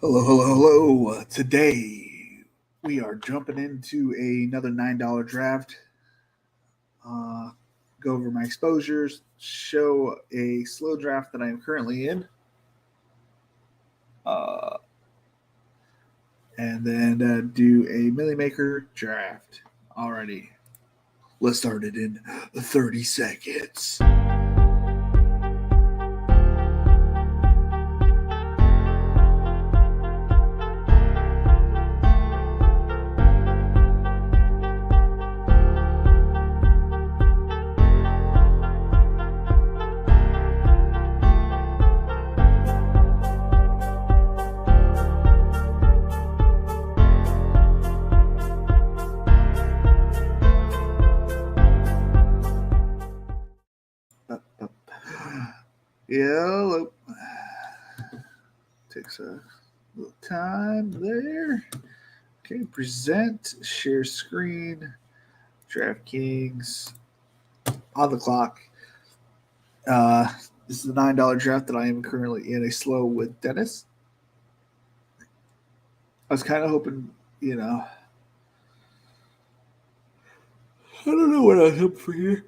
Hello, hello, hello. Today we are jumping into another $9 draft. Uh, go over my exposures, show a slow draft that I am currently in, uh, and then do a Milli Maker draft. Alrighty, let's start it in 30 seconds. Yeah, takes a little time there. Okay, present, share screen, Draftkings on the clock. Uh, this is the $9 draft that I am currently in a slow with Dennis. I was kind of hoping, you know, I don't know what I was hoping for here.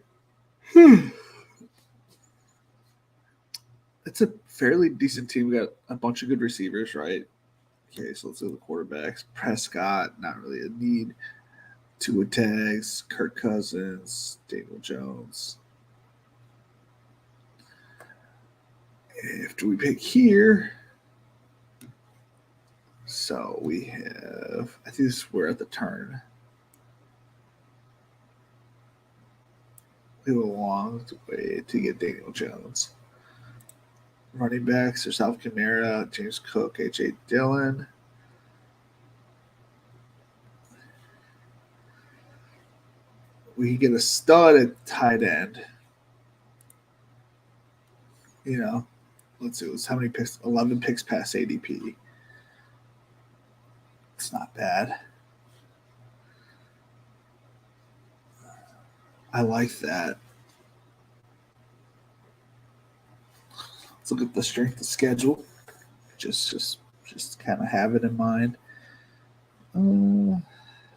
It's a fairly decent team. We got a bunch of good receivers, right? Okay, so let's look at the quarterbacks. Prescott, not really a need. Tua Tags, Kirk Cousins, Daniel Jones. After we pick here, so we have, I think we're at the turn. We have a long way to get Daniel Jones. Running backs, there's Alvin Kamara, James Cook, A.J. Dillon. We get a stud at tight end. You know, let's see, how many picks? 11 picks past ADP. It's not bad. I like that. Let's look at the strength of schedule. Just kind of have it in mind.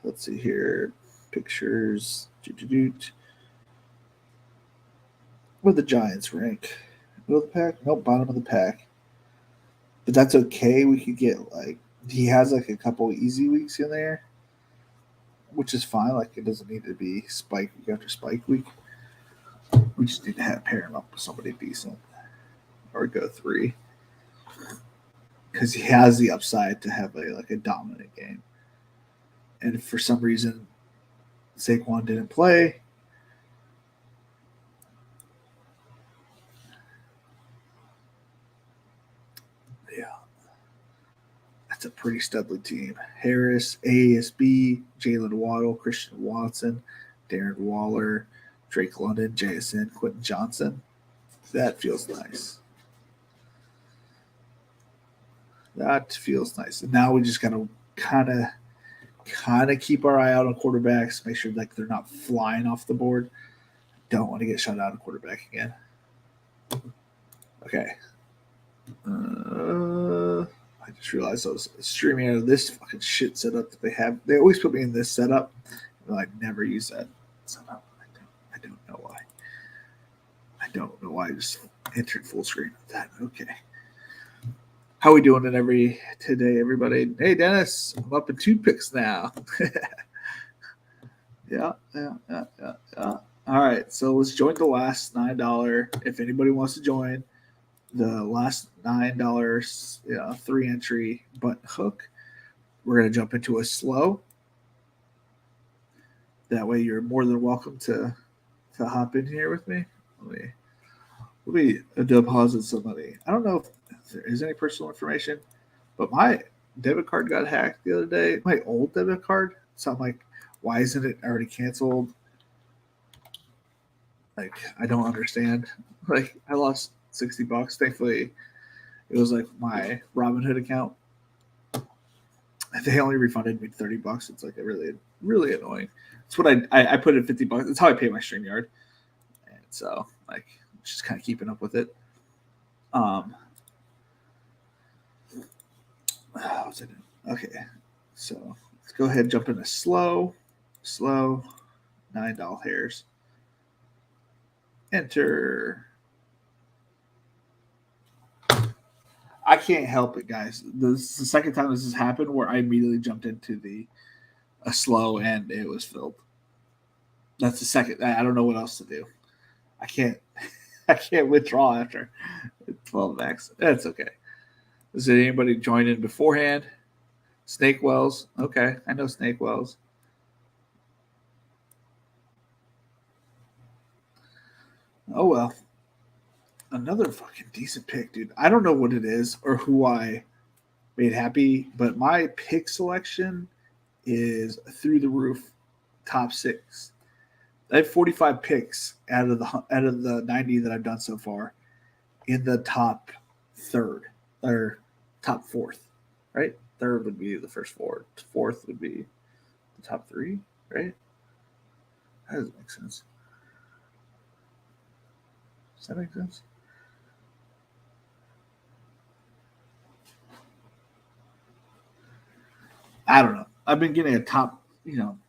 Let's see here. Pictures. Where the Giants rank? Middle of the pack? Nope, bottom of the pack. But that's okay. We could get he has a couple easy weeks in there, which is fine. Like it doesn't need to be spike week after spike week. We just need to pair him up with somebody decent, or go 3, because he has the upside to have a dominant game. And if for some reason Saquon didn't play, yeah, that's a pretty studly team. Harris, ASB, Jalen Waddle, Christian Watson, Darren Waller, Drake London, JSN, Quentin Johnson. That feels nice. That feels nice. And now we just gotta kind of keep our eye out on quarterbacks. Make sure they're not flying off the board. Don't want to get shut out of quarterback again. Okay. I just realized I was streaming out of this fucking shit setup that they have. They always put me in this setup. And I never use that setup. I don't know why. I don't know why I just entered full screen with that. Okay. How we doing today, everybody? Hey, Dennis, I'm up in 2 picks now. Yeah. All right, so let's join the last $9. If anybody wants to join the last $9, 3 entry button hook, we're gonna jump into a slow. That way, you're more than welcome to hop in here with me. Let me deposit some money. I don't know if there is any personal information, but my debit card got hacked the other day. My old debit card. So I'm like, why isn't it already canceled? Like, I don't understand. Like, I lost $60. Thankfully, it was like my Robinhood account. They only refunded me $30. It's like really, really annoying. It's what I put in $50. That's how I pay my StreamYard. And so like just kind of keeping up with it. What's it doing? Okay, so let's go ahead and jump into slow, $9 hairs. Enter. I can't help it, guys. This is the second time this has happened where I immediately jumped into a slow and it was filled. That's the second. I don't know what else to do. I can't. I can't withdraw after 12 max. That's okay. Is there anybody joined in beforehand? Snake Wells. Okay, I know Snake Wells. Oh well. Another fucking decent pick, dude. I don't know what it is or who I made happy, but my pick selection is through the roof, top 6. I have 45 picks out of the 90 that I've done so far in the top third or top fourth, right? Third would be the first four. Fourth would be the top 3, right? That doesn't make sense. Does that make sense? I don't know. I've been getting a top,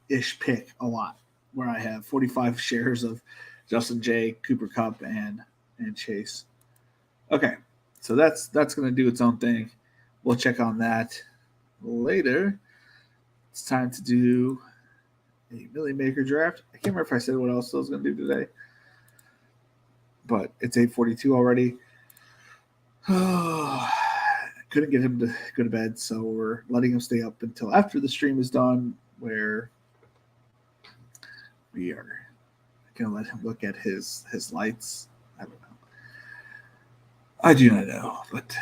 ish pick a lot, where I have 45 shares of Justin J, Cooper Cup, and Chase. Okay, so that's going to do its own thing. We'll check on that later. It's time to do a Milli Maker draft. I can't remember if I said what else I was going to do today, but it's 8:42 already. Couldn't get him to go to bed, so we're letting him stay up until after the stream is done, where we are going to let him look at his lights. I don't know. I do not know, but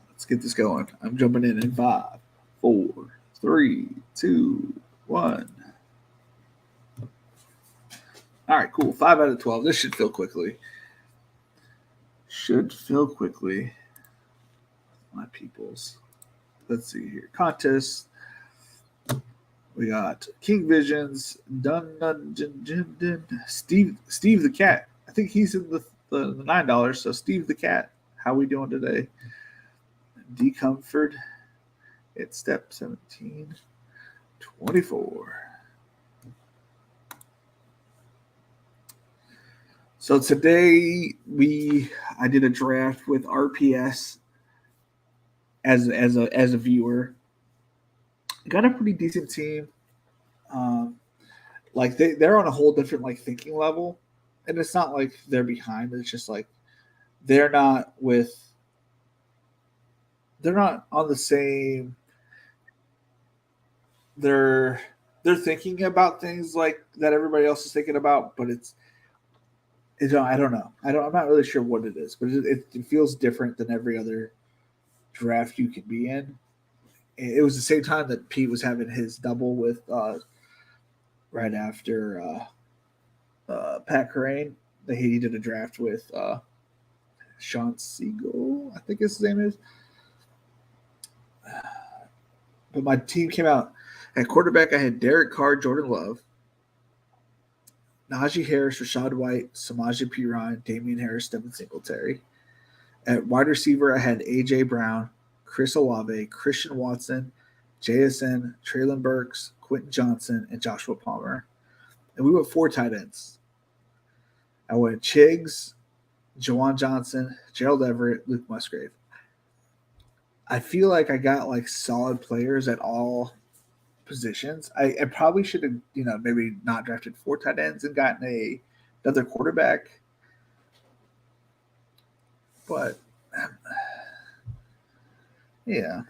let's get this going. I'm jumping in 5, 4, 3, 2, 1. All right, cool. 5 out of 12. This should fill quickly. My peoples. Let's see here. Contest. We got King Visions, Steve the Cat. I think he's in the $9. So Steve the Cat, how we doing today? Decomfort. It's step 17, 24. So today I did a draft with RPS as a viewer. Got a pretty decent team. Like they're on a whole different like thinking level, and it's not like they're behind. It's just like they're not on the same. They're thinking about things like that everybody else is thinking about, but I don't know. I'm not really sure what it is, but it feels different than every other draft you can be in. It was the same time that Pete was having his double with right after Pat Crane. He did a draft with Sean Siegel, I think his name is. But my team came out at quarterback. I had Derek Carr, Jordan Love, Najee Harris, Rashad White, Samaje Perine, Damian Harris, Devin Singletary. At wide receiver, I had AJ Brown, Chris Olave, Christian Watson, JSN, Traylon Burks, Quentin Johnson, and Joshua Palmer. And we went 4 tight ends. I went Chiggs, Jawan Johnson, Gerald Everett, Luke Musgrave. I feel like I got like solid players at all positions. I probably should have, maybe not drafted 4 tight ends and gotten another quarterback. But yeah,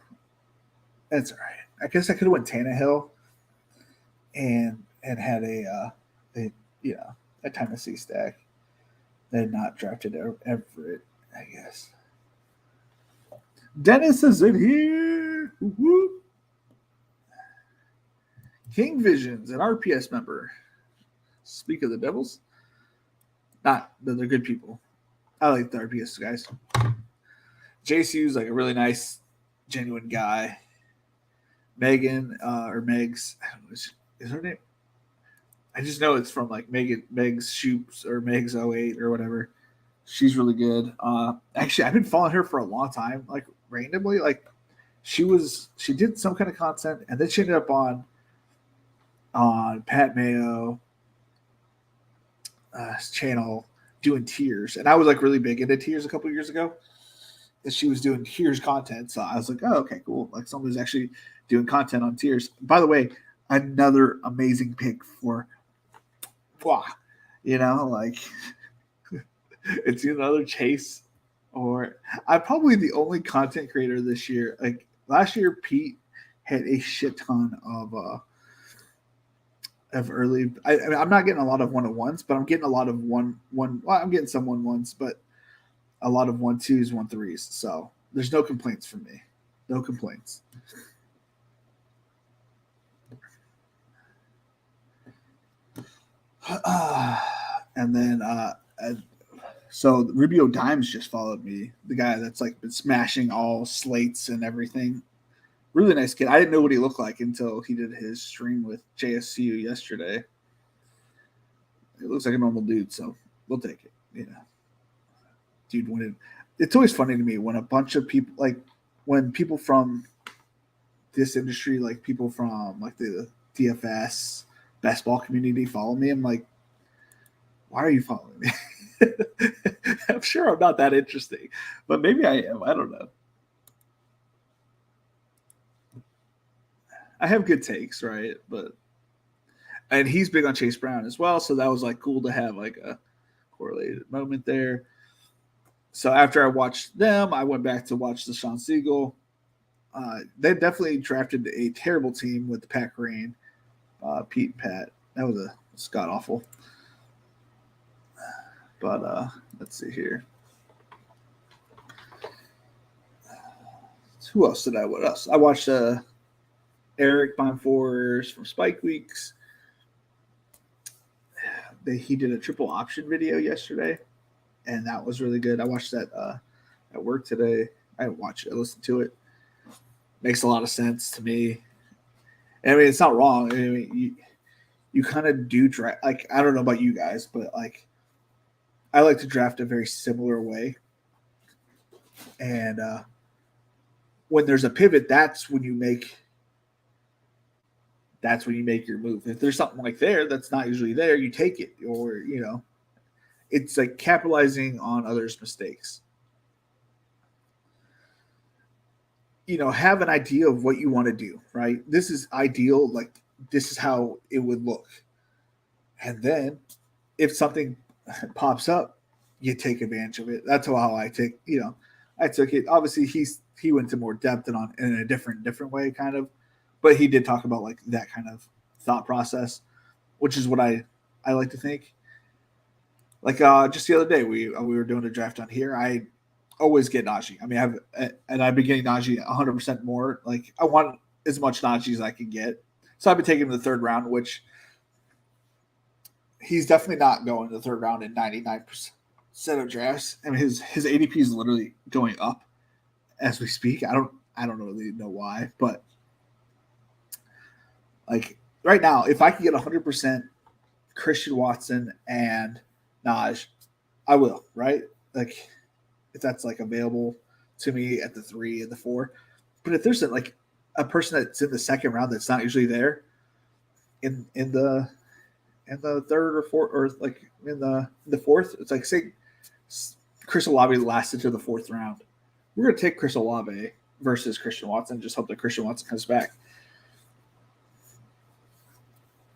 that's all right. I guess I could have went Tannehill and had a Tennessee stack. They had not drafted Everett, I guess. Dennis is in here. Woo-hoo. King Visions, an RPS member. Speak of the Devils. Not that they're good people. I like the RPS guys. JCU's like a really nice, genuine guy. Megan or Megs, I don't know, is her name? I just know it's from like Meg's Shoops or Meg's 08 or whatever. She's really good. Actually, I've been following her for a long time, like randomly. Like she did some kind of content, and then she ended up on Pat Mayo channel doing tears, and I was like really big into tears a couple years ago. And she was doing tears content, so I was like, oh, okay, cool. Like someone's actually doing content on tears. By the way, another amazing pick for, wow, like it's another Chase, or I'm probably the only content creator this year. Like last year, Pete had a shit ton of early. I mean, I'm not getting a lot of 1-on-1s, but I'm getting a lot of one. Well, I'm getting some 1-1s, but a lot of 1-2s, 1-3s. So there's no complaints from me. No complaints. And then so Rubio Dimes just followed me. The guy that's like been smashing all slates and everything. Really nice kid. I didn't know what he looked like until he did his stream with JSCU yesterday. It looks like a normal dude, so we'll take it. Dude, it's always funny to me when a bunch of people, like when people from this industry, like people from like the DFS basketball community follow me. I'm like, why are you following me? I'm sure I'm not that interesting, but maybe I am. I don't know. I have good takes, right? And he's big on Chase Brown as well, so that was like cool to have like a correlated moment there. So after I watched them, I went back to watch the Sean Siegel. They definitely drafted a terrible team with the Pat Green, Pete and Pat. That was a god awful. But let's see here. Who else did I? What else? I watched Eric Bonfors from Spike Weeks. He did a triple option video yesterday, and that was really good. I watched that at work today. I didn't watch it. I listened to it. Makes a lot of sense to me. I mean, it's not wrong. I mean, you kind of do draft. Like, I don't know about you guys, but like, I like to draft a very similar way. And when there's a pivot, that's when you make your move. If there's something like there that's not usually there, you take it, or it's like capitalizing on others' mistakes. Have an idea of what you want to do, right? This is ideal. Like, this is how it would look. And then if something pops up, you take advantage of it. That's how I I took it. Obviously, he went to more depth and in a different way, kind of. But he did talk about like that kind of thought process, which is what I like to think. Like just the other day, we were doing a draft on here. I always get Najee. I mean, I've been getting Najee 100% more. Like, I want as much Najee as I can get. So I've been taking him in the third round, which he's definitely not going to the third round in 99% of drafts. I mean, his ADP is literally going up as we speak. I don't really know why, but like right now, if I could get 100% Christian Watson and Naj, I will, right? Like, if that's like available to me at the 3 and the 4. But if there's like a person that's in the second round that's not usually there in the third or fourth, or like in the fourth, it's like, say Chris Olave lasted to the fourth round. We're gonna take Chris Olave versus Christian Watson. Just hope that Christian Watson comes back.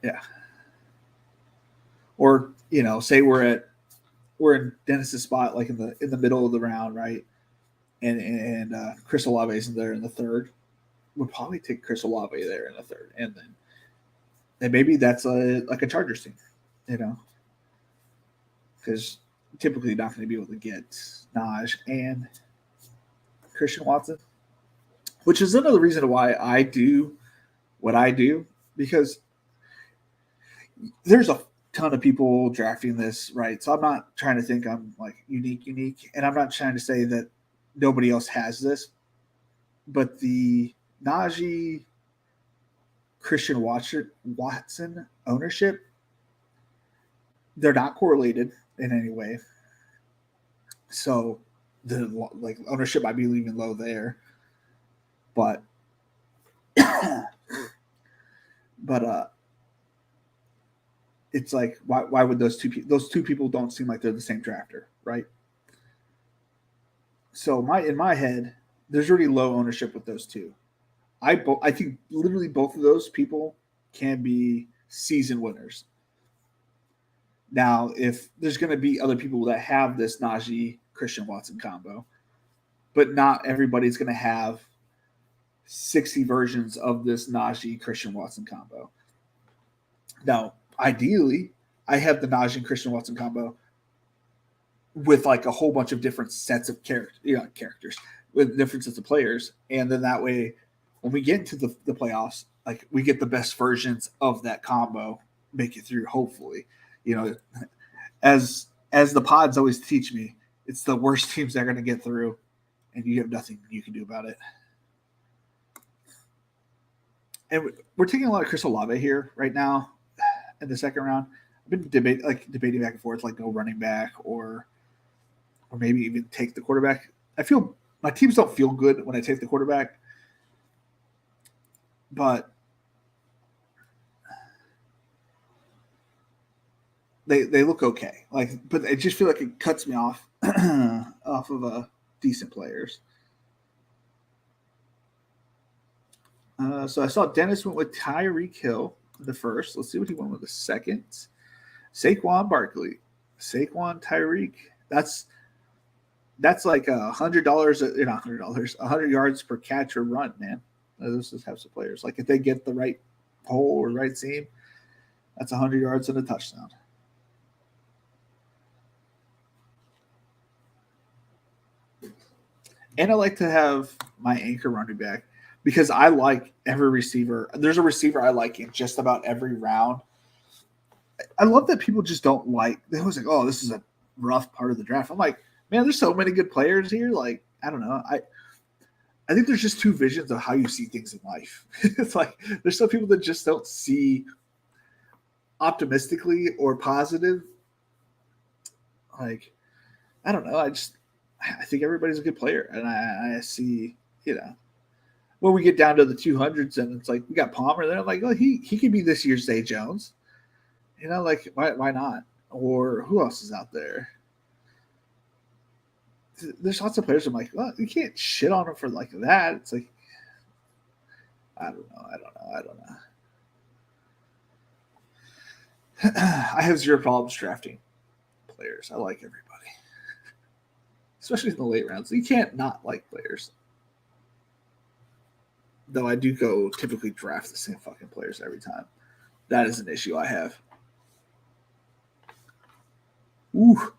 Yeah. Or say we're in Dennis's spot, like in the middle of the round, right? And Chris Olave is there in the third. We'll probably take Chris Olave there in the third, and maybe that's like a Chargers team, because typically not going to be able to get Naj and Christian Watson, which is another reason why I do what I do, because there's a ton of people drafting this, right? So I'm not trying to think I'm like unique, and I'm not trying to say that nobody else has this, but the Najee Christian Watson ownership, they're not correlated in any way. So the like ownership might be leaving low there. But but it's like why would those two people don't seem like they're the same drafter, right? So in my head, there's already low ownership with those two. I think literally both of those people can be season winners. Now, if there's going to be other people that have this Najee Christian Watson combo, but not everybody's going to have 60 versions of this Najee Christian Watson combo. Now, ideally, I have the Najee Christian Watson combo with like a whole bunch of different sets of characters with different sets of players, and then that way, when we get into the playoffs, like we get the best versions of that combo, make it through. Hopefully, as the pods always teach me, it's the worst teams that are going to get through, and you have nothing you can do about it. And we're taking a lot of Chris Olave here right now in the second round. I've been debating back and forth, like go running back or maybe even take the quarterback. I feel my teams don't feel good when I take the quarterback, but they look okay. But I just feel like it cuts me off off of decent players. So I saw Dennis went with Tyreek Hill the first. Let's see what he went with the second. Saquon Barkley, Saquon Tyreek. That's like $100, not $100, 100 yards per catch or run, man. Those types of players. Like if they get the right hole or right seam, that's 100 yards and a touchdown. And I like to have my anchor running back because I like every receiver. There's a receiver I like in just about every round. I love that people just don't like. They always like, oh, this is a rough part of the draft. I'm like, man, there's so many good players here. Like, I don't know. I think there's just two visions of how you see things in life. It's like there's some people that just don't see optimistically or positive. Like, I don't know. I think everybody's a good player, and I see, when we get down to the 200s, and it's like we got Palmer there. I'm like, oh, he could be this year's Zay Jones. Like why not? Or who else is out there? There's lots of players. I'm like, well, you can't shit on them for like that. It's like, I don't know. I have zero problems drafting players. I like everybody, especially in the late rounds. You can't not like players. Though I do go typically draft the same fucking players every time. That is an issue I have. Ooh.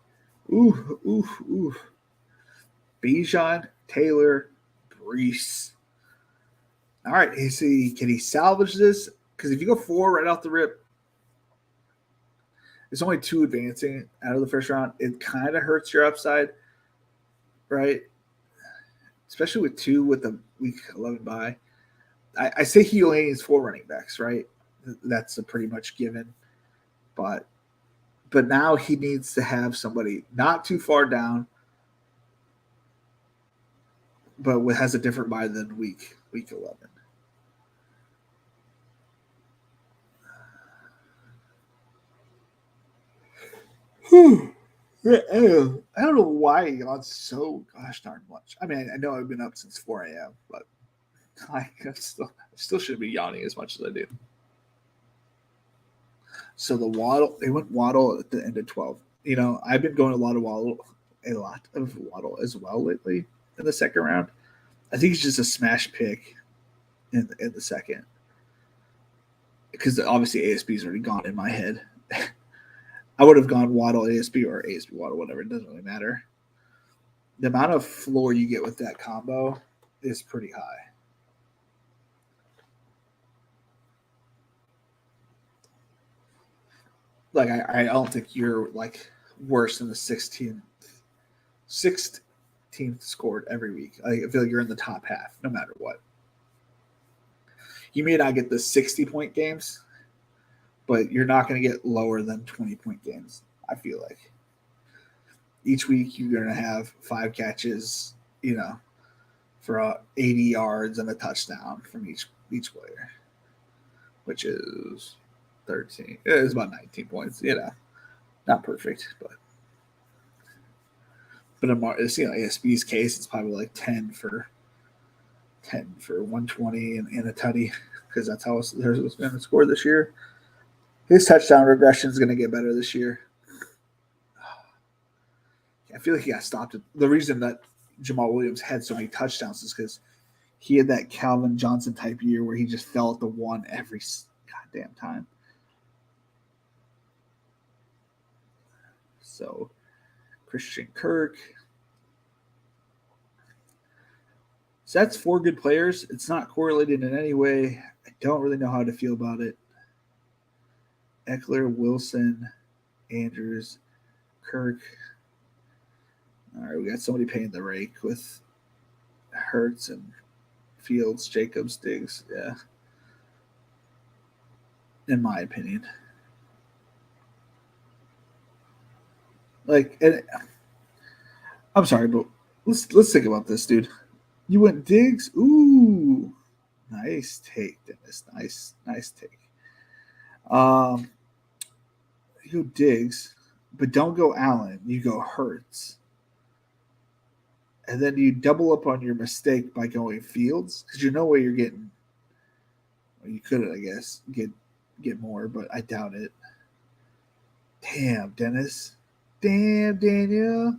Bijan, Taylor, Brees. All right, can he salvage this? Because if you go 4 right off the rip, there's only 2 advancing out of the first round. It kind of hurts your upside, right? Especially with 2 with the week 11 bye. I say he only needs 4 running backs, right? That's a pretty much given. But now he needs to have somebody not too far down, but has a different bye than week 11. I don't know why he got so gosh darn much. I mean, I know I've been up since 4 a.m., but I still shouldn't be yawning as much as I do. So they went Waddle at the end of 12. I've been going a lot of Waddle as well lately in the second round. I think it's just a smash pick in the second because obviously ASB is already gone in my head. I would have gone Waddle ASB or ASB Waddle, whatever. It doesn't really matter. The amount of floor you get with that combo is pretty high. Like I don't think you're like worse than the 16th scored every week. I feel like you're in the top half, no matter what. You may not get the 60-point games, but you're not going to get lower than 20-point games. I feel like each week you're going to have 5 catches, for 80 yards and a touchdown from each player, which is 13. It is about 19 points. Not perfect, but in ASB's case, it's probably like 10 for 120 and a tutty because that's how theirs was going to score this year. His touchdown regression is going to get better this year. I feel like he got stopped. The reason that Jamal Williams had so many touchdowns is because he had that Calvin Johnson type year where he just fell at the one every goddamn time. So, Christian Kirk. So that's 4 good players. It's not correlated in any way. I don't really know how to feel about it. Eckler, Wilson, Andrews, Kirk. All right, we got somebody paying the rake with Hurts and Fields, Jacobs, Diggs. Yeah. In my opinion. I'm sorry, but let's think about this, dude. You went Diggs? Ooh. Nice take, Dennis. Nice take. You go Diggs, but don't go Allen. You go Hurts. And then you double up on your mistake by going Fields because you know where you're getting. Well, you could, I guess, get more, but I doubt it. Damn, Dennis. Damn, Daniel.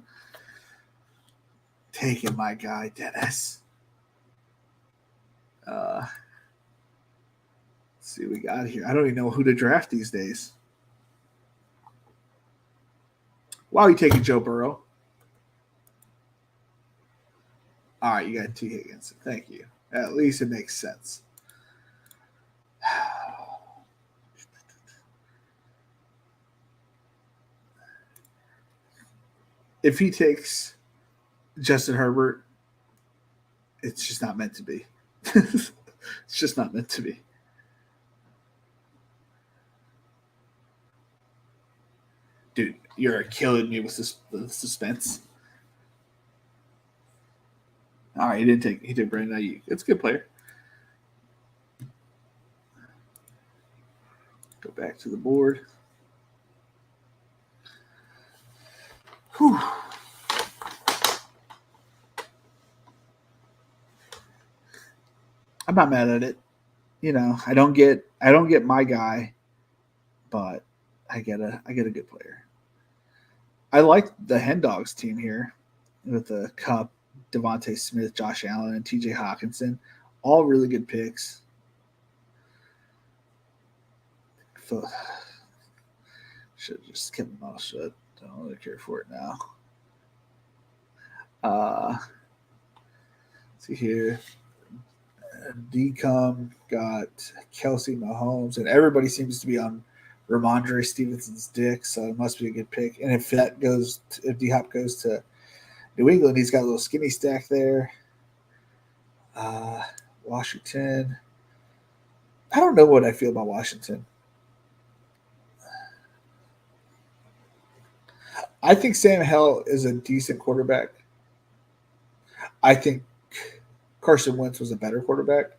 Taking my guy, Dennis. Let's see what we got here. I don't even know who to draft these days. Wow, you taking Joe Burrow. All right, you got T. Higgins. Thank you. At least it makes sense. If he takes Justin Herbert, it's just not meant to be. It's just not meant to be. Dude, you're killing me with the suspense. All right, he did Brandon Ayuk. It's a good player. Go back to the board. Whew. I'm not mad at it. I don't get my guy, but I get a good player. I like the Hen Dogs team here with the Cup, Devontae Smith, Josh Allen, and TJ Hawkinson. All really good picks. Should have just kept my mouth shut. Don't really care for it now. See here. DCOM got Kelsey Mahomes, and everybody seems to be on Ramondre Stevenson's dick, so it must be a good pick. And if D-Hop goes to New England, he's got a little skinny stack there. Washington. I don't know what I feel about Washington. I think Sam Hell is a decent quarterback. I think Carson Wentz was a better quarterback.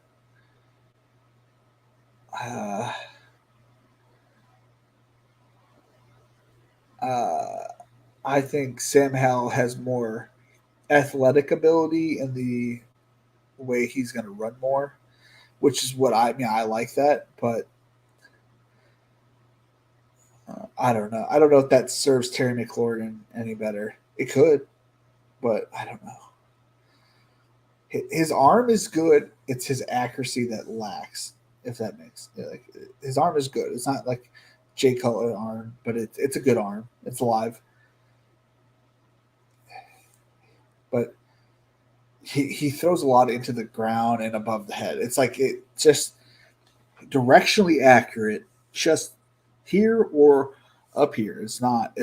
I think Sam Howell has more athletic ability in the way he's going to run more, which is what I like that, but I don't know. I don't know if that serves Terry McLaurin any better. It could, but I don't know. His arm is good. It's his accuracy that lacks. If that makes his arm is good. It's not like Jay Cutler arm, but it's a good arm. It's alive. But he throws a lot into the ground and above the head. It's like it just directionally accurate, just here or up here. It's not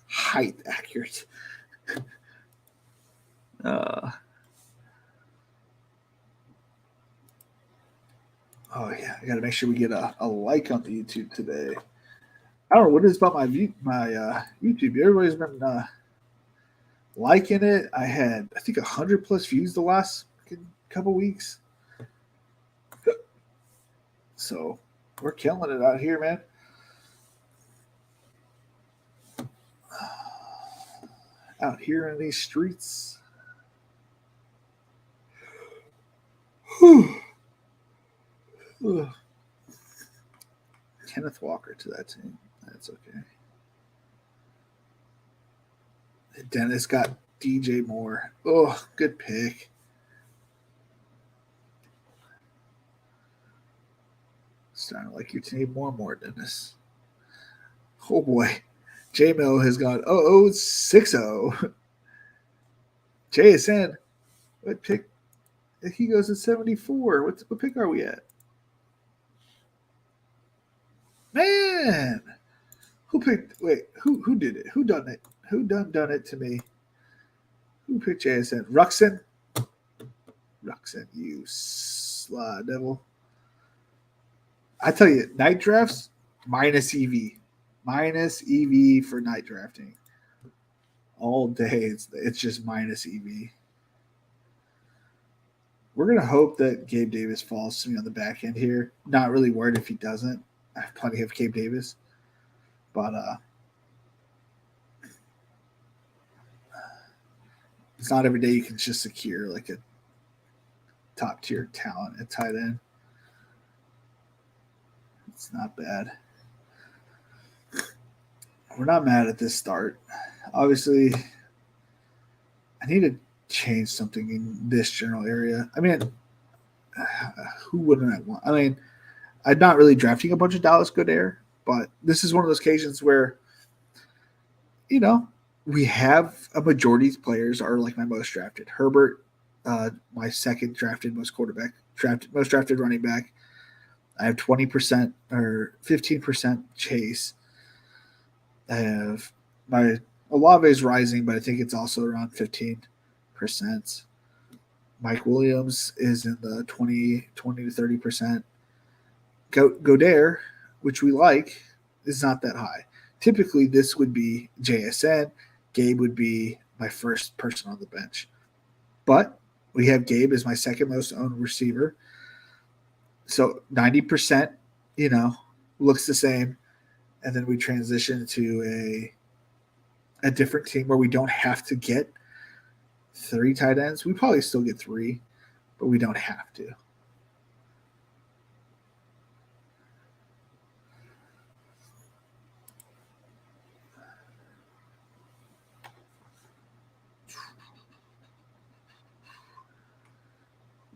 height accurate. Oh yeah, I got to make sure we get a like on the YouTube today. I don't know what it is about my YouTube. Everybody's been liking it. I had, I think, 100+ views the last couple weeks. So we're killing it out here, man. Out here in these streets. Kenneth Walker to that team. That's okay. Dennis got DJ Moore. Oh, good pick. Starting to like your team more and more, Dennis. Oh boy. J-Mo has gone 0-0-6-0. JSN. What pick? He goes at 74. What pick are we at? Man. Who picked? Wait, who did it? Who done it? Who done it to me? Who picked JSN? Ruxin? Ruxin, you sly devil. I tell you, night drafts, minus EV. Minus EV for night drafting. All day, it's just minus EV. We're going to hope that Gabe Davis falls to me on the back end here. Not really worried if he doesn't. I have plenty of Gabe Davis. But it's not every day you can just secure like a top tier talent at tight end. It's not bad. We're not mad at this start. Obviously, I need to change something in this general area. I mean, who wouldn't I want? I mean, I'm not really drafting a bunch of Dallas Goedert, but this is one of those occasions where, you know, we have a majority of players are like my most drafted. Herbert, my second drafted most most drafted running back. I have 20% or 15% Chase. I have my Olave is rising, but I think it's also around 15%. Mike Williams is in the 20 to 30%. Goedert, which we like, is not that high. Typically, this would be JSN. Gabe would be my first person on the bench. But we have Gabe as my second most owned receiver. So 90%, looks the same. And then we transition to a different team where we don't have to get 3 tight ends. We probably still get 3, but we don't have to.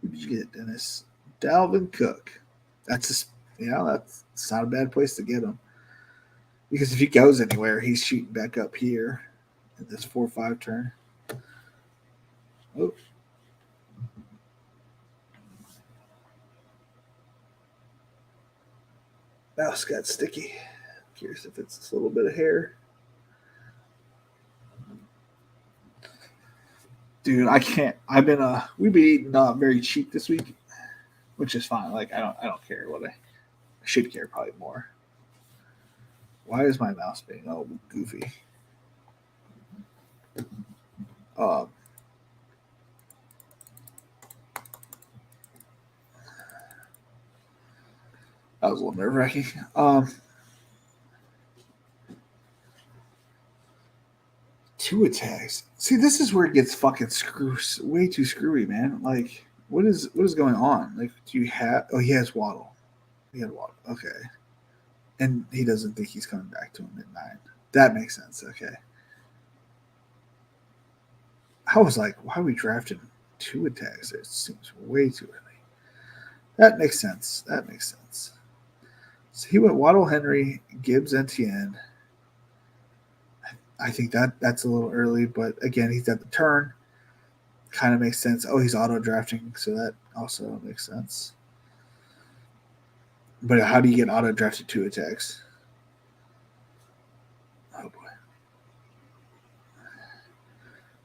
Who did you get, Dennis? Dalvin Cook. That's not a bad place to get him. Because if he goes anywhere, he's shooting back up here in this 4-5 turn. Oh. Mouse got sticky. Curious if it's a little bit of hair. Dude, I can't. We've been eating very cheap this week, which is fine. Like I don't care what I should care probably more. Why is my mouse being all goofy? That was a little nerve wracking. Two attacks. See, this is where it gets fucking way too screwy, man. Like, what is going on? Like, do you have? Oh, he has Waddle. He had Waddle. Okay, and he doesn't think he's coming back to him at 9. That makes sense. Okay. I was like, why are we drafting 2 attacks? It seems way too early. That makes sense. So he went Waddle, Henry, Gibbs, Etienne. I think that's a little early, but again, he's at the turn. Kind of makes sense. Oh, he's auto drafting, so that also makes sense. But how do you get auto drafted 2 attacks? Oh boy.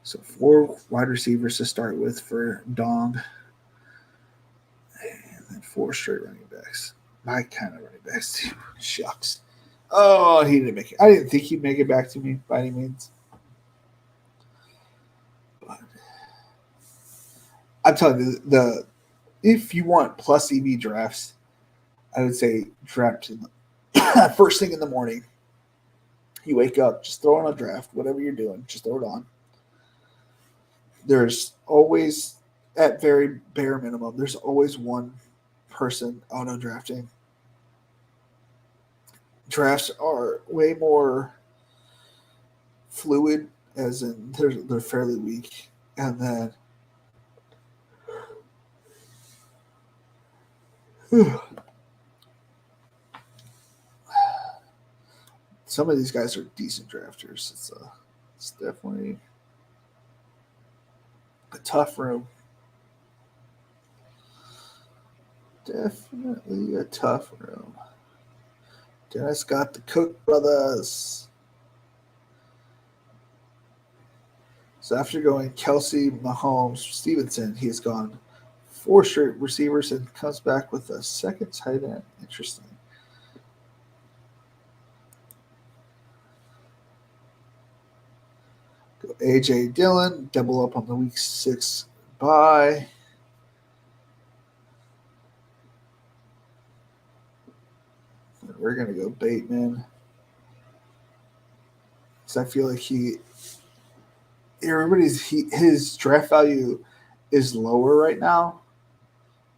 So 4 wide receivers to start with for Dong. And then 4 straight running backs. My kind of running backs too. Shucks. Oh, he didn't make it. I didn't think he'd make it back to me by any means. I'm telling you, if you want plus EV drafts, I would say draft first thing in the morning. You wake up, just throw on a draft, whatever you're doing, just throw it on. There's always, at very bare minimum, there's always one person auto drafting. Drafts are way more fluid, as in they're fairly weak, and then some of these guys are decent drafters. It's definitely a tough room. Definitely a tough room. Dennis got the Cook brothers. So after going Kelsey, Mahomes, Stevenson, he has gone 4 straight receivers and comes back with a second tight end. Interesting. Go AJ Dillon, double up on the week 6 bye. And we're gonna go Bateman. Because I feel like his draft value is lower right now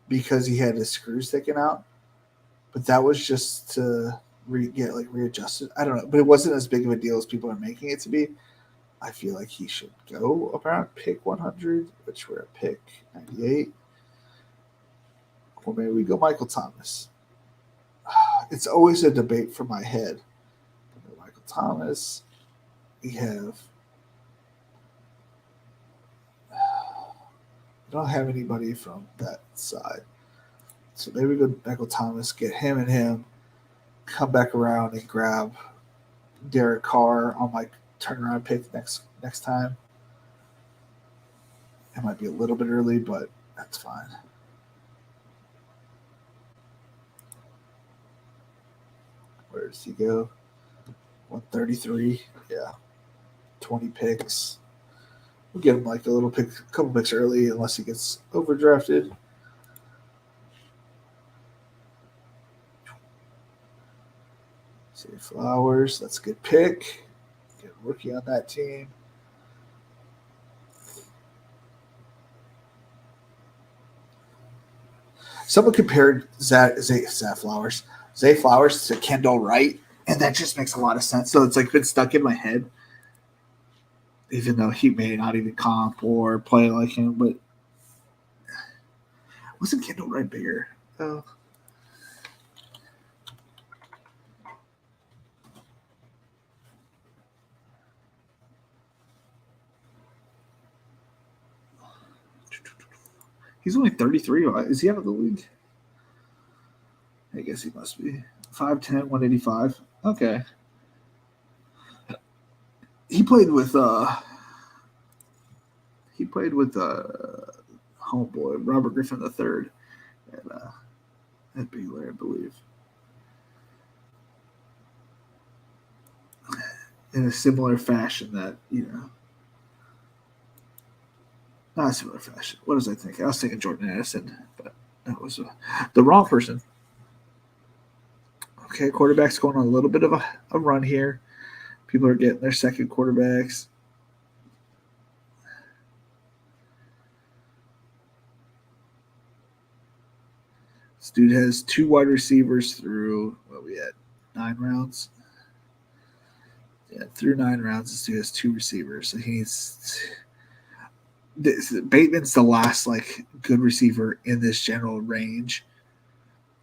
because he had his screws taken out. But that was just to get readjusted. I don't know, but it wasn't as big of a deal as people are making it to be. I feel like he should go around pick 100, which we're at pick 98. Or maybe we go Michael Thomas. It's always a debate for my head. Michael Thomas. We have. I don't have anybody from that side. So maybe we go Michael Thomas, get him and him, come back around and grab Derek Carr on my turnaround pick next time. It might be a little bit early, but that's fine. Where does he go? 133. Yeah. 20 picks. We'll get him like a couple picks early unless he gets overdrafted. Say Flowers. That's a good pick. Get a rookie on that team. Someone compared Zay Flowers to Kendall Wright, and that just makes a lot of sense. So it's like been stuck in my head, even though he may not even comp or play like him. But wasn't Kendall Wright bigger? Oh. He's only 33. Is he out of the league? I guess he must be. 5'10", 185. Okay. He played with homeboy Robert Griffin III at Baylor, I believe. In a similar fashion that, not a similar fashion. What was I thinking? I was thinking Jordan Addison, but that was the wrong person. Okay, quarterback's going on a little bit of a run here. People are getting their second quarterbacks. This dude has 2 wide receivers through, what we had, 9 rounds? Yeah, through 9 rounds, this dude has 2 receivers. So Bateman's the last good receiver in this general range.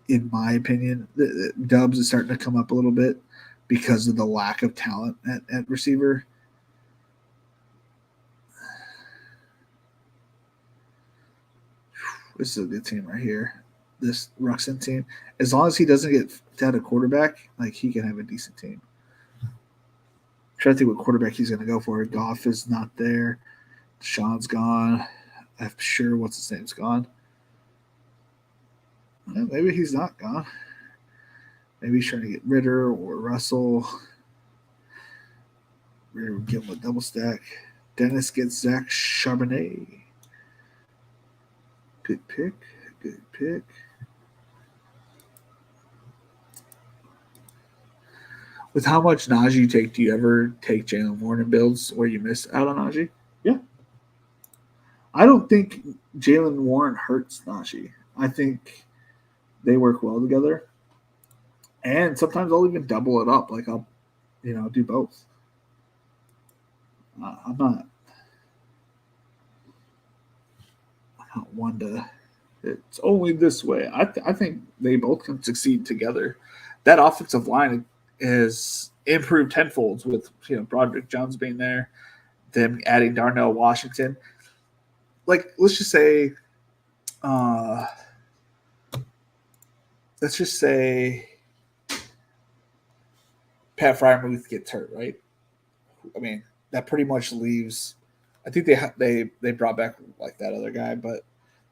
In my opinion, the Dubs is starting to come up a little bit because of the lack of talent at receiver. This is a good team right here. This Ruxin team. As long as he doesn't get out a quarterback, he can have a decent team. I'm trying to think what quarterback he's going to go for. Goff is not there. Sean's gone. I'm sure what's his name's gone. Well, maybe he's not gone. Maybe he's trying to get Ritter or Russell. We're giving him a double stack. Dennis gets Zach Charbonnet. Good pick. Good pick. With how much Najee you take, do you ever take Jalen Warren in builds where you miss out on Najee? Yeah. I don't think Jalen Warren hurts Najee. I think they work well together. And sometimes I'll even double it up. Like I'll, do both. I'm not one to. It's only this way. I think they both can succeed together. That offensive line is improved tenfold with Broderick Jones being there, them adding Darnell Washington. Like let's just say Pat Fryermuth gets hurt, right? I mean, that pretty much leaves. I think they brought back like that other guy, but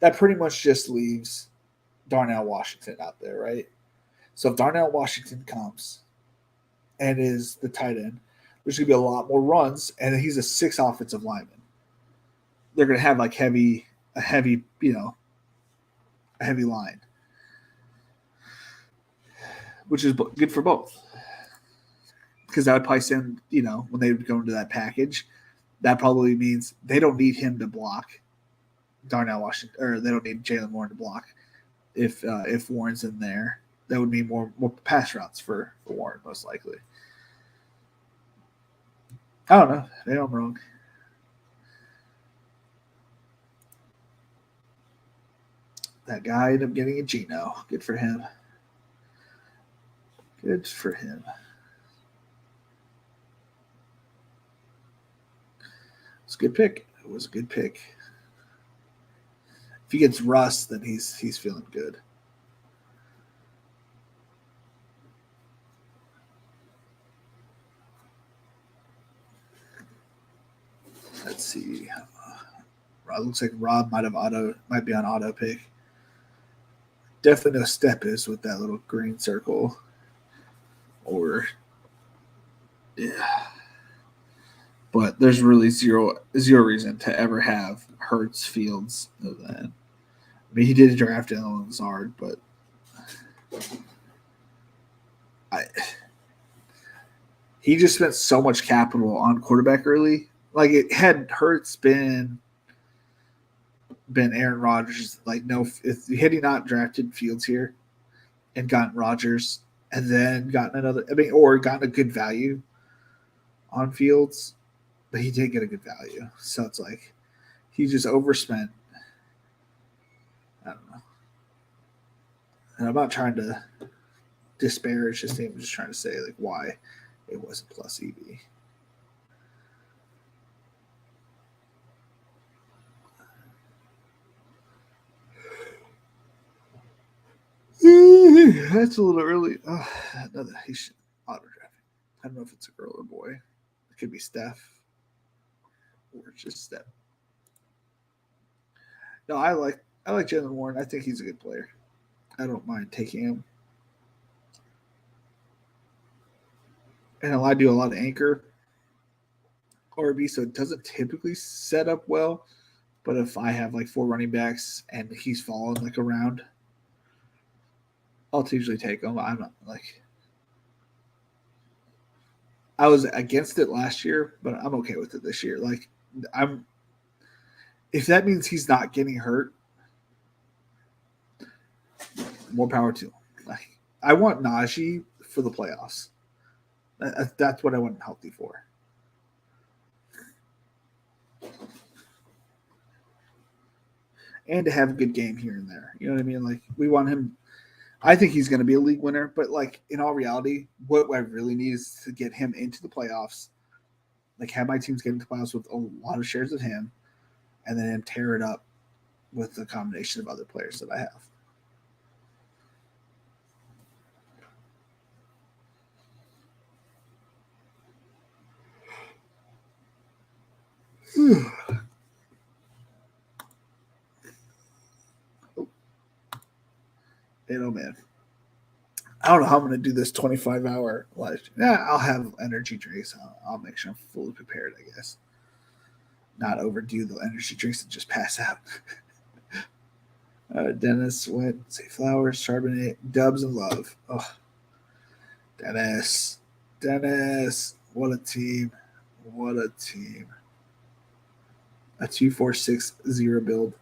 that pretty much just leaves Darnell Washington out there, right? So if Darnell Washington comes and is the tight end, there's gonna be a lot more runs, and he's a 6 offensive lineman. They're gonna have like a heavy line, which is good for both. Because that would probably send, when they go into that package, that probably means they don't need him to block Darnell Washington, or they don't need Jalen Warren to block. If Warren's in there, that would mean more pass routes for Warren, most likely. I don't know. Maybe I'm wrong. That guy ended up getting a Geno. Good for him. Good for him. It's a good pick. It was a good pick. If he gets Russ, then he's feeling good. Let's see. It looks like Rob might be on auto pick. Definitely no step is with that little green circle. Or yeah. But there's really zero reason to ever have Hurts, Fields, of that. I mean, he did draft Allen Lazard, but he just spent so much capital on quarterback early. Like it had Hurts been Aaron Rodgers, like no, if had he not drafted Fields here and gotten Rodgers and then or gotten a good value on Fields, but he did get a good value. So it's like he just overspent. I don't know. And I'm not trying to disparage his team. I'm just trying to say like why it wasn't plus EV. That's a little early. Another Haitian auto drafting. I don't know if it's a girl or boy. It could be Steph or just Steph. No, I like Jalen Warren. I think he's a good player. I don't mind taking him. And I do a lot of anchor RB, so it doesn't typically set up well. But if I have like 4 running backs and he's falling like around, I'll usually take him. I'm not like I was against it last year, but I'm okay with it this year. Like if that means he's not getting hurt, more power to him. Like I want Najee for the playoffs. That's what I want healthy for. And to have a good game here and there. You know what I mean? Like we want him. I think he's going to be a league winner, but like in all reality, what I really need is to get him into the playoffs. Like have my teams get into the playoffs with a lot of shares of him, and then tear it up with a combination of other players that I have. Oh man. I don't know how I'm going to do this 25-hour live. Yeah, I'll have energy drinks. I'll make sure I'm fully prepared, I guess. not overdo the energy drinks and just pass out. Dennis went, say flowers, Charbonnet, Dubs, and Love. Oh, Dennis. Dennis. What a team. What a team. A 2-4-6-0 build.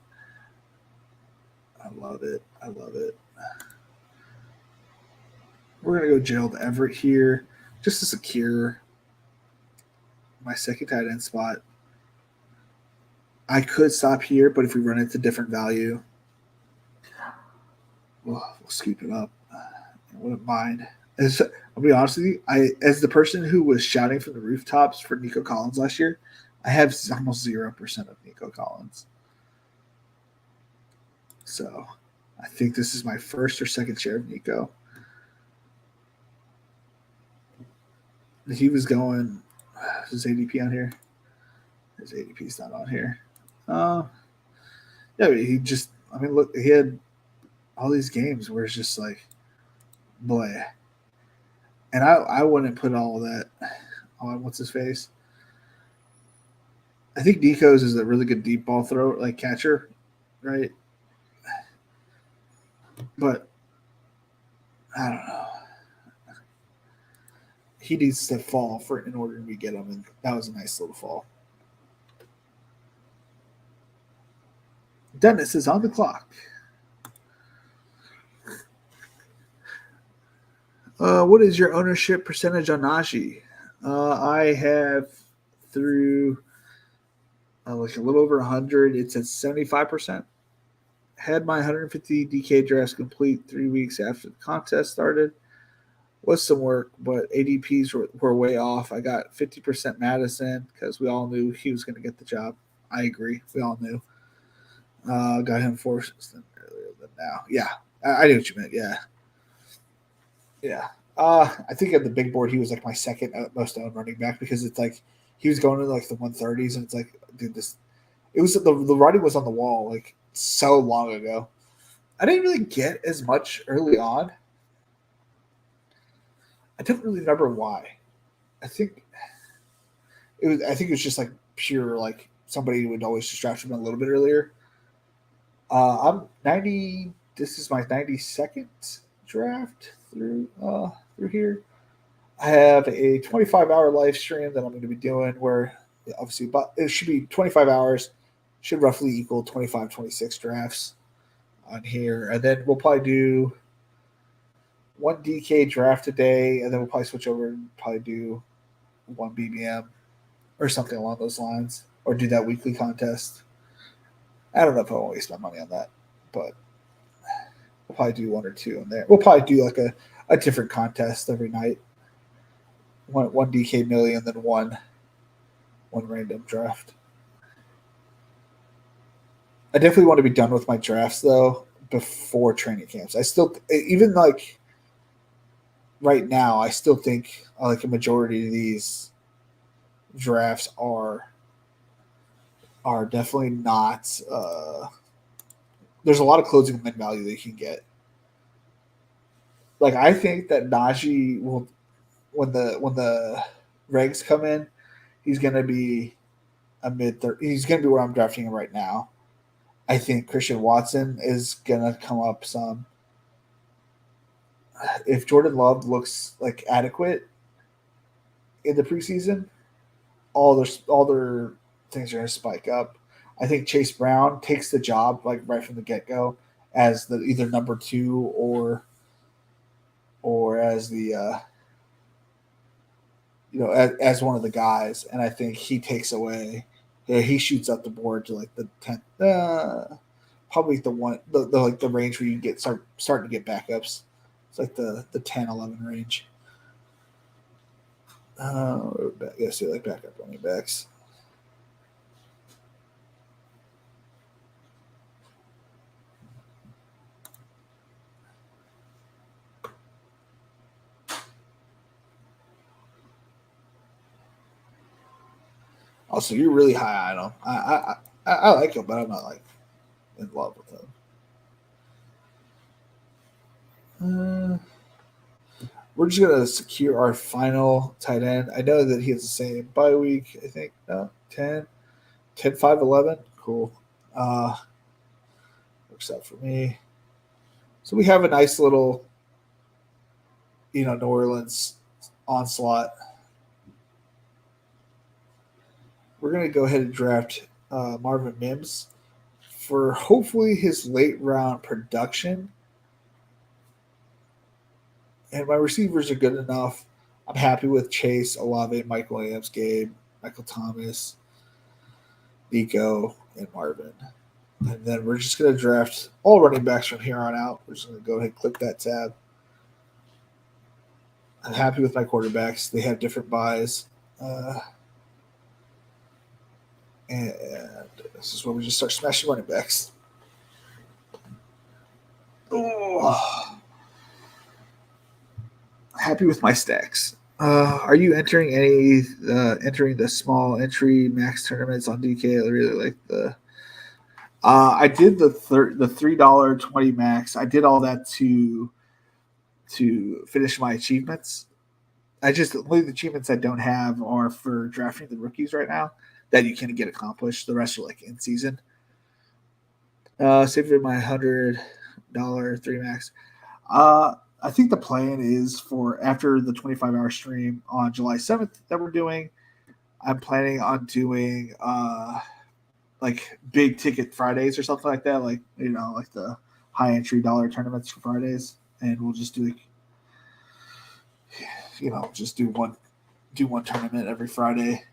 I love it. I love it. We're going to go Gerald Everett here just to secure my second tight end spot. I could stop here, but if we run into different value, we'll scoop it up. I wouldn't mind. I'll be honest with you, as the person who was shouting from the rooftops for Nico Collins last year, I have almost 0% of Nico Collins. So I think this is my first or second share of Nico. He was going. Is ADP on here? His ADP's not on here. Yeah, he just. I mean, look, he had all these games where it's just like, boy. And I wouldn't put all of that on what's his face. I think Nico's is a really good deep ball thrower, like catcher, right? But I don't know. He needs to fall in order to get him, and that was a nice little fall. Dennis is on the clock. What is your ownership percentage on Najee? I have through like a little over 100. It's at 75%. Had my 150 DK drafts complete 3 weeks after the contest started. Was some work, but ADPs were way off. I got 50% Madison because we all knew he was going to get the job. I agree. We all knew. Got him earlier than now. Yeah, I knew what you meant. Yeah. Yeah. I think at the big board, he was like my second most owned running back because it's like he was going to like the 130s, and it's like, dude, it was the writing was on the wall like so long ago. I didn't really get as much early on. I don't really remember why. I think it was just like pure like somebody would always just draft him a little bit earlier. I'm 90. This is my 92nd draft through here. I have a 25-hour live stream that I'm going to be doing where obviously, but it should be 25 hours, should roughly equal 25, 26 drafts on here. And then we'll probably do one DK draft a day, and then we'll probably switch over and probably do one BBM or something along those lines, or do that weekly contest. I don't know if I want to waste my money on that, but we'll probably do one or two in there. We'll probably do like a different contest every night. One DK Milli and then one random draft. I definitely want to be done with my drafts though before training camps. I still even like right now, I still think like a majority of these drafts are definitely not. There's a lot of closing min value that you can get. Like I think that Najee will, when the regs come in, he's going to be a mid-30. He's going to be where I'm drafting him right now. I think Christian Watson is going to come up some. If Jordan Love looks like adequate in the preseason, all their things are going to spike up. I think Chase Brown takes the job like right from the get go as the either number 2 or as the as one of the guys, and I think he takes away. Yeah, he shoots up the board to like the 10th, probably the one the like the range where you get starting to get backups. It's like the 10, 11 range. Yes, like backup running backs. Also, you're really high on him. I like him, but I'm not like in love with him. We're just gonna secure our final tight end. I know that he has the same bye week. I think no 10. 10, 5, 11. Cool. Uh, Works out for me. So we have a nice little, New Orleans onslaught. We're going to go ahead and draft Marvin Mims for hopefully his late round production. And my receivers are good enough. I'm happy with Chase, Olave, Michael Williams, Gabe, Michael Thomas, Nico, and Marvin. And then we're just going to draft all running backs from here on out. We're just going to go ahead and click that tab. I'm happy with my quarterbacks. They have different buys. And this is where we just start smashing running backs. Oh. Happy with my stacks. Are you entering entering the small entry max tournaments on DK? I really like the. I did the $3.20 max. I did all that to finish my achievements. Only the achievements I don't have are for drafting the rookies right now that you can get accomplished. The rest are like in season. Saved my $100 3 max. I think the plan is for after the 25-hour stream on July 7th that we're doing, I'm planning on doing like big ticket Fridays or something like that, like like the high entry dollar tournaments for Fridays, and we'll just do just do one tournament every Friday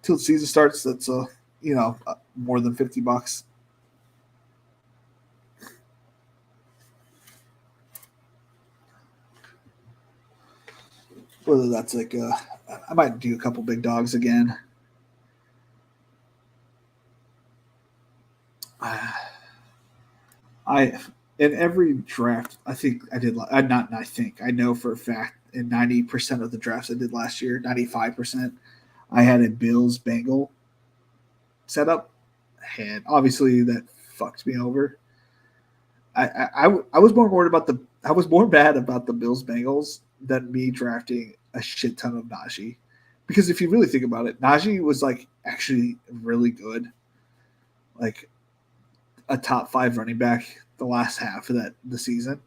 till the season starts. That's more than $50. Whether that's like I might do a couple big dogs again. I in every draft, I think I did not. I think I know for a fact in 90% of the drafts I did last year, 95%, I had a Bills Bengal setup, and obviously that fucked me over. I was more worried about I was more bad about the Bills Bengals than me drafting a shit ton of Najee, because if you really think about it, Najee was like actually really good, like a top 5 running back the last half of the season,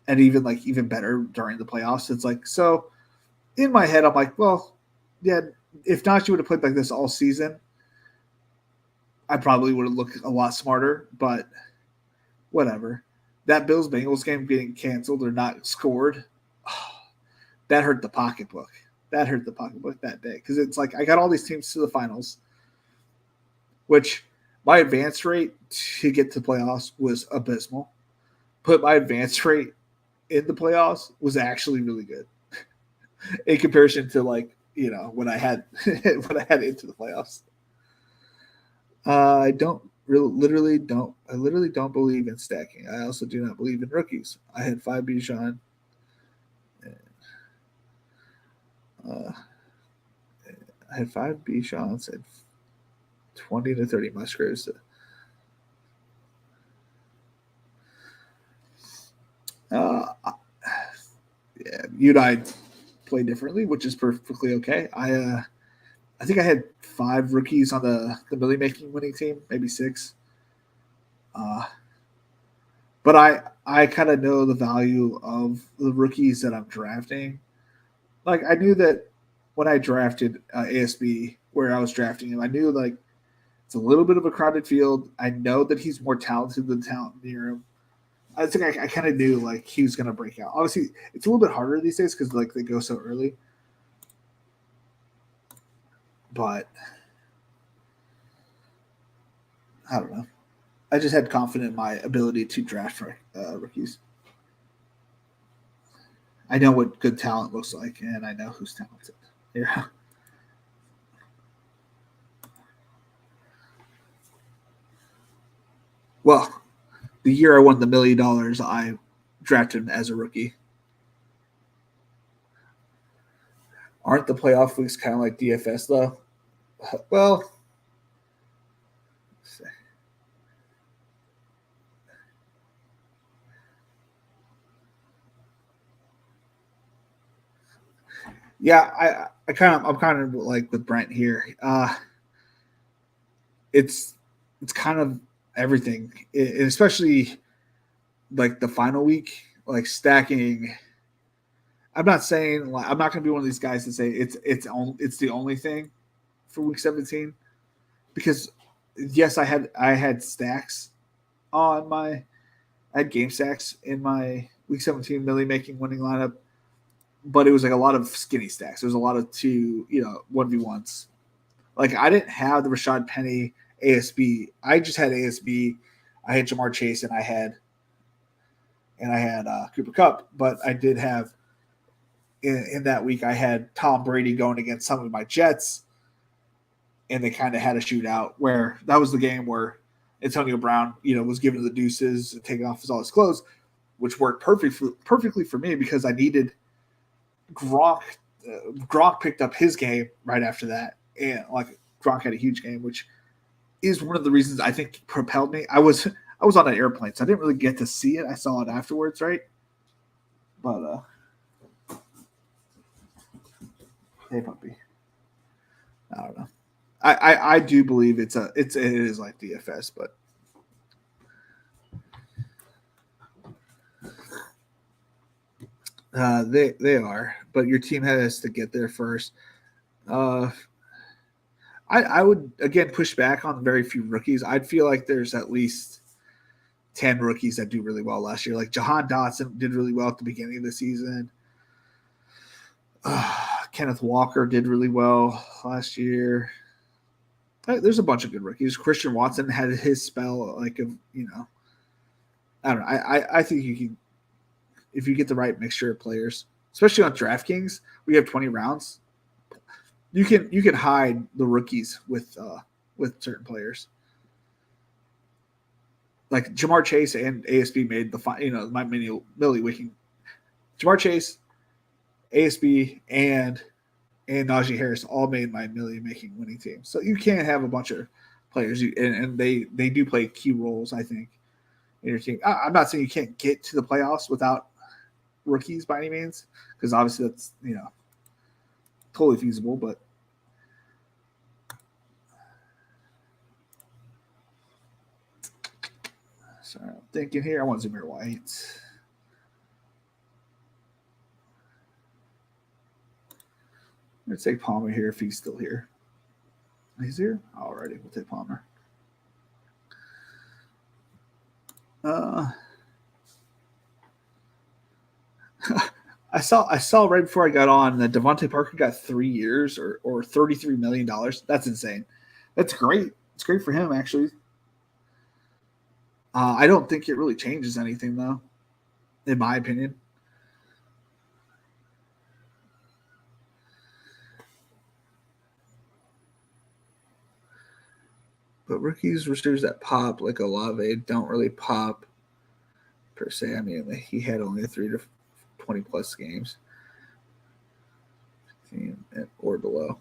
and even better during the playoffs. It's like, so in my head I'm like, well, yeah, if Najee would have played like this all season, I probably would have looked a lot smarter, but whatever. That Bills Bengals game getting canceled or not scored, that hurt the pocketbook. That hurt the pocketbook that day, because it's like I got all these teams to the finals, which my advance rate to get to playoffs was abysmal, but my advance rate in the playoffs was actually really good in comparison to when I had when I had into the playoffs. I don't really, I literally don't believe in stacking. I also do not believe in rookies. I had 5 Bijan. I had 5 Bijans and 20 to 30 Musgraves. Yeah, you and I play differently, which is perfectly okay. I think I had 5 rookies on the Milli making winning team, maybe 6. But I kind of know the value of the rookies that I'm drafting. Like I knew that when I drafted ASB, where I was drafting him, I knew like it's a little bit of a crowded field. I know that he's more talented than talent near him. I think I kind of knew like he was going to break out. Obviously, it's a little bit harder these days because like they go so early. But I don't know. I just had confidence in my ability to draft rookies. I know what good talent looks like, and I know who's talented. Yeah. Well, the year I won the $1 million, I drafted him as a rookie. Aren't the playoff weeks kind of like DFS though? Well, yeah, I'm kind of like with Brent here. it's kind of everything, especially like the final week, like stacking. I'm not saying like I'm not going to be one of these guys to say it's the only thing for week 17 because yes, I had stacks on my I had game stacks in my week 17 Milli making winning lineup, but it was like a lot of skinny stacks. There was a lot of 1v1s. Like I didn't have the Rashad Penny ASB. I just had ASB. I had Jamar Chase and I had Cooper Cup, but I did have in that week I had Tom Brady going against some of my Jets, and they kind of had a shootout where that was the game where Antonio Brown, was giving the deuces and taking off all his clothes, which worked perfectly for me because I needed Gronk. Gronk picked up his game right after that, and like Gronk had a huge game, which is one of the reasons I think propelled me. I was on an airplane, so I didn't really get to see it. I saw it afterwards, right? But hey, puppy. I don't know. I do believe it is like DFS, but they are. But your team has to get there first. I would again push back on very few rookies. I'd feel like there's at least 10 rookies that do really well last year. Like Jahan Dotson did really well at the beginning of the season. Kenneth Walker did really well last year. There's a bunch of good rookies. Christian Watson had his spell, I don't know. I think you can, if you get the right mixture of players, especially on DraftKings, we have 20 rounds. You can hide the rookies with certain players. Like Jamar Chase and ASB made my Milli wicking. Jamar Chase, ASB, and Najee Harris all made my Milli making winning team. So you can't have a bunch of players, and they do play key roles, I think, in your team. I'm not saying you can't get to the playoffs without rookies by any means, because obviously that's totally feasible. But sorry, I'm thinking here. I want Zamir White. Let's take Palmer here if he's still here. He's here? Alrighty, we'll take Palmer. I saw right before I got on that Devontae Parker got 3 years or $33 million. That's insane. That's great. It's great for him, actually. I don't think it really changes anything, though, in my opinion. But rookies, receivers that pop, like Olave, don't really pop per se. I mean, he had only 3 to 20 plus games or below.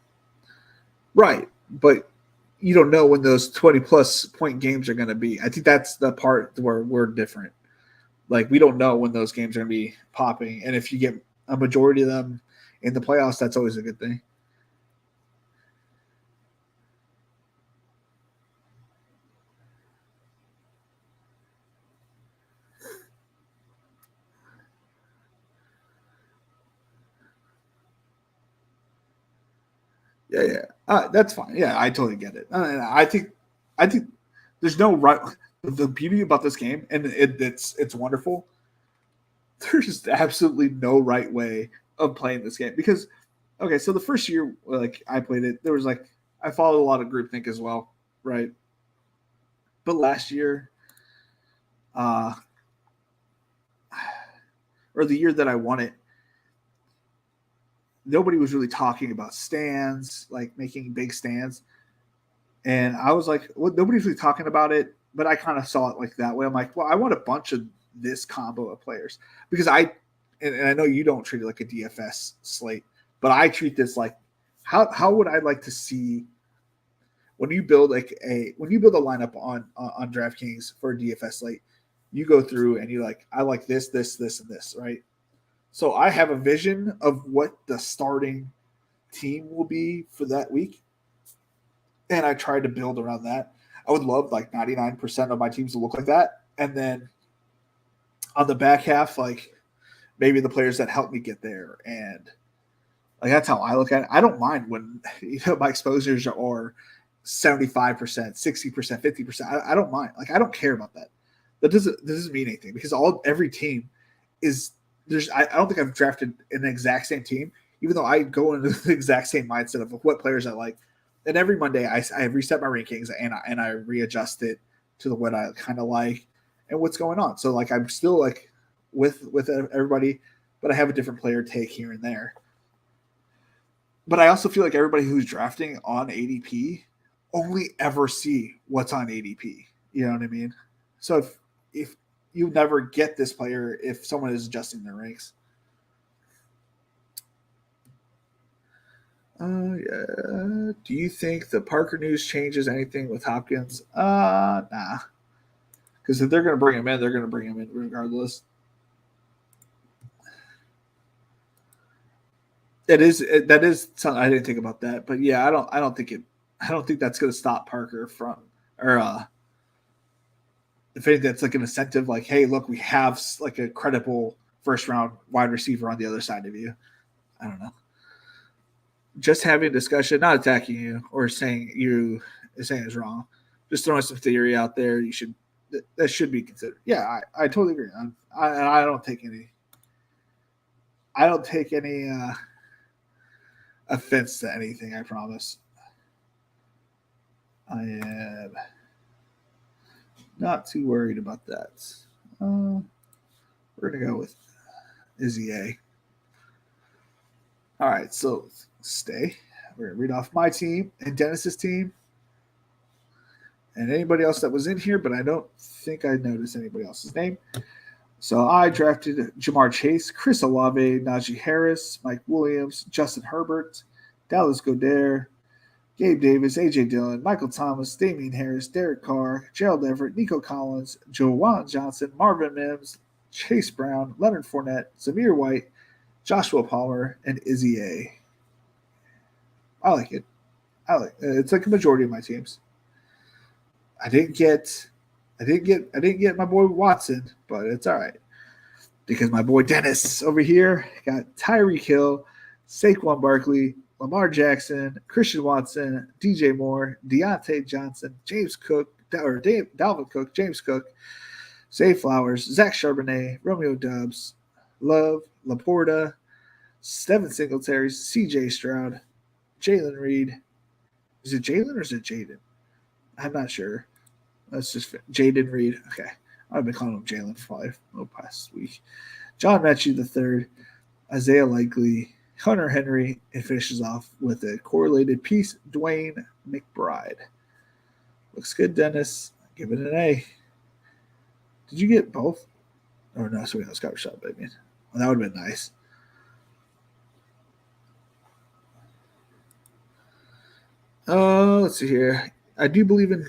Right. But you don't know when those 20 plus point games are going to be. I think that's the part where we're different. Like, we don't know when those games are going to be popping. And if you get a majority of them in the playoffs, that's always a good thing. Yeah. That's fine. Yeah, I totally get it. I think there's no right. The beauty about this game, and it's wonderful. There's absolutely no right way of playing this game because, okay, so the first year like I played it, there was like I followed a lot of groupthink as well, right? But last year, or the year that I won it, nobody was really talking about stands, like making big stands. And I was like, well, nobody's really talking about it, but I kind of saw it like that way. I'm like, well, I want a bunch of this combo of players because and I know you don't treat it like a DFS slate, but I treat this like how would I like to see when you build a lineup on DraftKings for a DFS slate, you go through and you like, I like this, and this, right? So I have a vision of what the starting team will be for that week, and I try to build around that. I would love like 99% of my teams to look like that. And then on the back half, like maybe the players that help me get there. And like that's how I look at it. I don't mind when my exposures are 75%, 60%, 50%. I don't mind. Like I don't care about that. That doesn't mean anything because every team is there's I don't think I've drafted an exact same team, even though I go into the exact same mindset of what players I like. And every Monday I reset my rankings and I readjust it to what I kind of like and what's going on. So like I'm still like with everybody, but I have a different player take here and there. But I also feel like everybody who's drafting on ADP only ever see what's on ADP. You know what I mean? So if you never get this player if someone is adjusting their ranks. Yeah. Do you think the Parker news changes anything with Hopkins? Nah. Because if they're going to bring him in, they're going to bring him in regardless. That is something I didn't think about that, but yeah, I don't think that's going to stop Parker from or if anything, that's like an incentive. Like, hey, look, we have like a credible first round wide receiver on the other side of you. I don't know. Just having a discussion, not attacking you or saying is wrong. Just throwing some theory out there. That should be considered. Yeah, I totally agree. I don't take any. I don't take any offense to anything. I promise. I am not too worried about that. We're gonna go with Izzy A. All right, so stay. We're gonna read off my team and Dennis's team, and anybody else that was in here, but I don't think I noticed anybody else's name. So I drafted Jamar Chase, Chris Olave, Najee Harris, Mike Williams, Justin Herbert, Dallas Goedert, Gabe Davis, A.J. Dillon, Michael Thomas, Damian Harris, Derek Carr, Gerald Everett, Nico Collins, Juwan Johnson, Marvin Mims, Chase Brown, Leonard Fournette, Zamir White, Joshua Palmer, and Izzy A. I like it. It's like a majority of my teams. I didn't get my boy Watson, but it's all right because my boy Dennis over here got Tyreek Hill, Saquon Barkley, Lamar Jackson, Christian Watson, DJ Moore, Deontay Johnson, James Cook, or Dalvin Cook, James Cook, Zay Flowers, Zach Charbonnet, Romeo Dubs, Love, Laporta, Devin Singletary, CJ Stroud, Jalen Reed. Is it Jalen or is it Jaden? I'm not sure. That's just Jaden Reed. Okay. I've been calling him Jalen for probably the past week. John Mechie III, Isaiah Likely, Hunter Henry, and finishes off with a correlated piece, Dwayne McBride. Looks good, Dennis. Give it an A. Did you get both? Oh, no, so we got Scott Shot, baby. Well, that would have been nice. Let's see here. I do believe in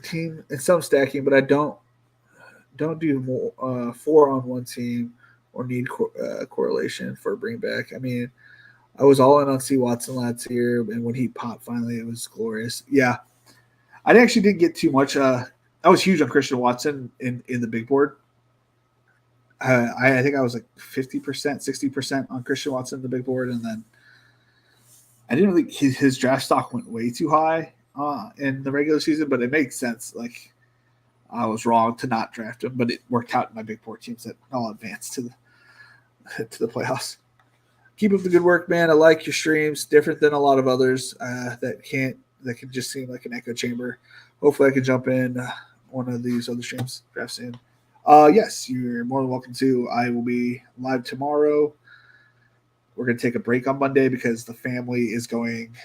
some stacking, but I don't do more 4 on one team or need correlation for a bring back. I mean, I was all in on C. Watson last year, and when he popped finally, it was glorious. Yeah, I actually didn't get too much. I was huge on Christian Watson in the big board. I think I was like 50%, 60% on Christian Watson in the big board, and then I didn't really his draft stock went way too high in the regular season, but it makes sense. Like I was wrong to not draft him, but it worked out in my big board teams that all advanced to the playoffs. Keep up the good work, man. I like your streams, different than a lot of others that can just seem like an echo chamber. Hopefully, I can jump in one of these other streams draft soon. Yes, you're more than welcome to. I will be live tomorrow. We're going to take a break on Monday because the family is going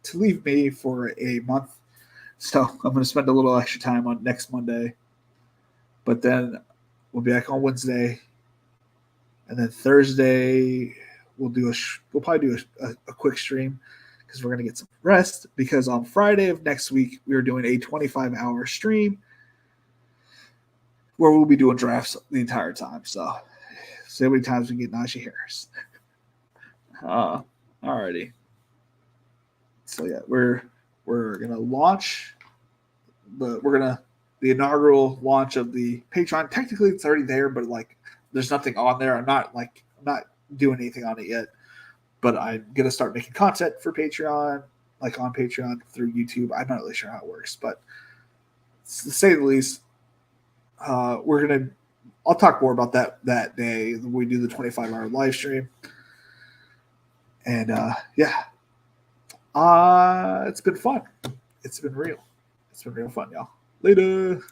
to leave me for a month. So I'm going to spend a little extra time on next Monday. But then we'll be back on Wednesday. And then Thursday, we'll probably do a quick stream because we're going to get some rest. Because on Friday of next week, we are doing a 25-hour stream where we'll be doing drafts the entire time. So how many times we get Najee Harris. Alrighty. So yeah, we're gonna launch, but we're gonna the inaugural launch of the Patreon. Technically, it's already there, but like, there's nothing on there. I'm not doing anything on it yet, but I'm gonna start making content for Patreon, like on Patreon through YouTube. I'm not really sure how it works, but to say the least, we're gonna. I'll talk more about that day when we do the 25-hour live stream. And yeah, it's been fun. It's been real. It's been real fun, y'all. Later.